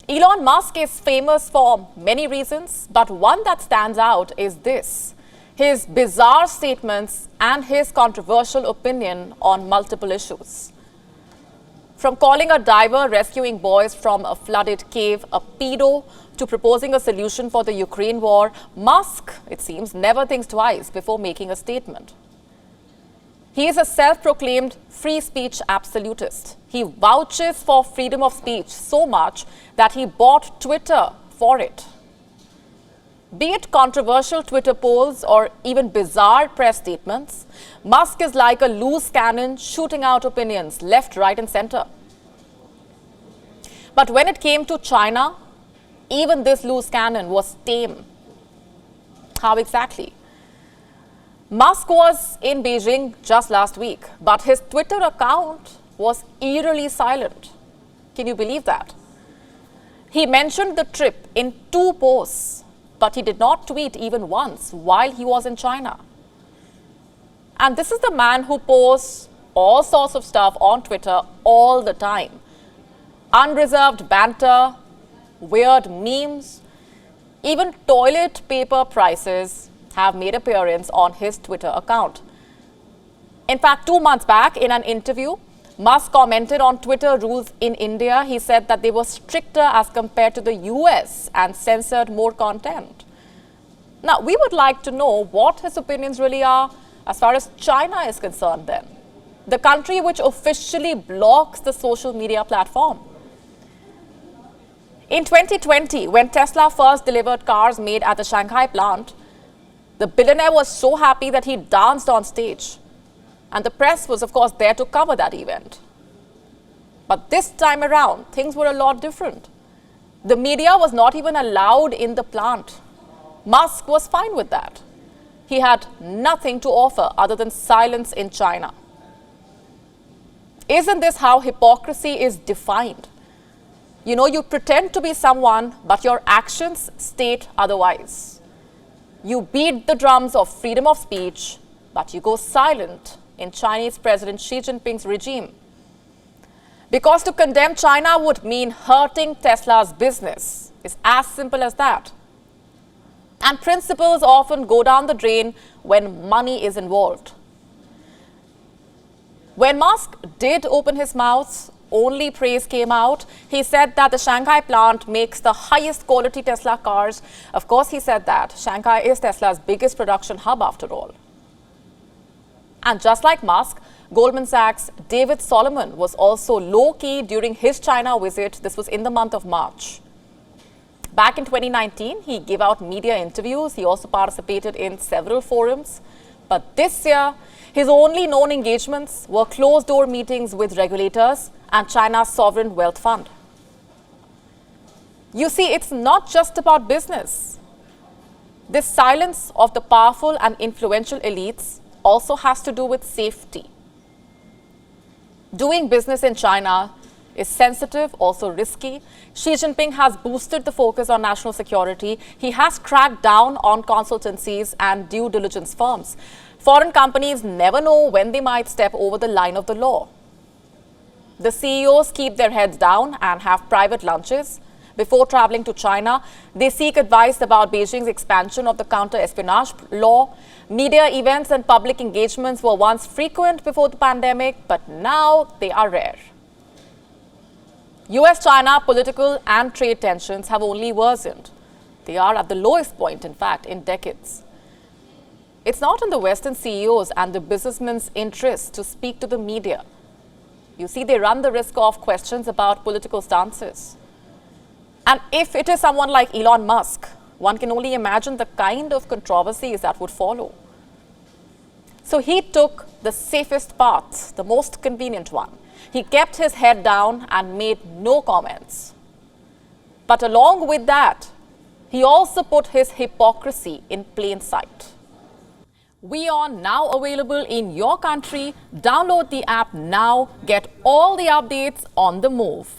Elon Musk is famous for many reasons, but one that stands out is this: his bizarre statements and his controversial opinion on multiple issues. From calling a diver rescuing boys from a flooded cave a pedo to proposing a solution for the Ukraine war, Musk, it seems, never thinks twice before making a statement. He is a self-proclaimed free speech absolutist. He vouches for freedom of speech so much that he bought Twitter for it. Be it controversial Twitter polls or even bizarre press statements, Musk is like a loose cannon shooting out opinions left, right, and center. But when it came to China, even this loose cannon was tame. How exactly? Musk was in Beijing just last week, but his Twitter account was eerily silent. Can you believe that? He mentioned the trip in 2 posts, but he did not tweet even once while he was in China. And this is the man who posts all sorts of stuff on Twitter all the time. Unreserved banter, weird memes, even toilet paper prices have made appearance on his Twitter account. In fact, 2 months back in an interview, Musk commented on Twitter rules in India. He said that they were stricter as compared to the US and censored more content. Now, we would like to know what his opinions really are as far as China is concerned then, the country which officially blocks the social media platform. In 2020, when Tesla first delivered cars made at the Shanghai plant, the billionaire was so happy that he danced on stage. And the press was, of course, there to cover that event. But this time around, things were a lot different. The media was not even allowed in the plant. Musk was fine with that. He had nothing to offer other than silence in China. Isn't this how hypocrisy is defined? You know, you pretend to be someone, but your actions state otherwise. You beat the drums of freedom of speech, but you go silent in Chinese President Xi Jinping's regime. Because to condemn China would mean hurting Tesla's business. It's as simple as that. And principles often go down the drain when money is involved. When Musk did open his mouth, only praise came out. He said that the Shanghai plant makes the highest quality Tesla cars. Of course, he said that. Shanghai is Tesla's biggest production hub after all. And just like Musk, Goldman Sachs' David Solomon was also low-key during his China visit. This was in the month of March. Back in 2019, he gave out media interviews. He also participated in several forums. But this year, his only known engagements were closed-door meetings with regulators and China's sovereign wealth fund. You see, it's not just about business. This silence of the powerful and influential elites also has to do with safety. Doing business in China is sensitive, also risky. Xi Jinping has boosted the focus on national security. He has cracked down on consultancies and due diligence firms. Foreign companies never know when they might step over the line of the law. The CEOs keep their heads down and have private lunches. Before traveling to China, they seek advice about Beijing's expansion of the counter-espionage law. Media events and public engagements were once frequent before the pandemic, but now they are rare. US-China political and trade tensions have only worsened. They are at the lowest point, in fact, in decades. It's not in the Western CEOs and the businessmen's interest to speak to the media. You see, they run the risk of questions about political stances. And if it is someone like Elon Musk, one can only imagine the kind of controversies that would follow. So he took the safest path, the most convenient one. He kept his head down and made no comments. But along with that, he also put his hypocrisy in plain sight. WION now available in your country. Download the app now. Get all the updates on the move.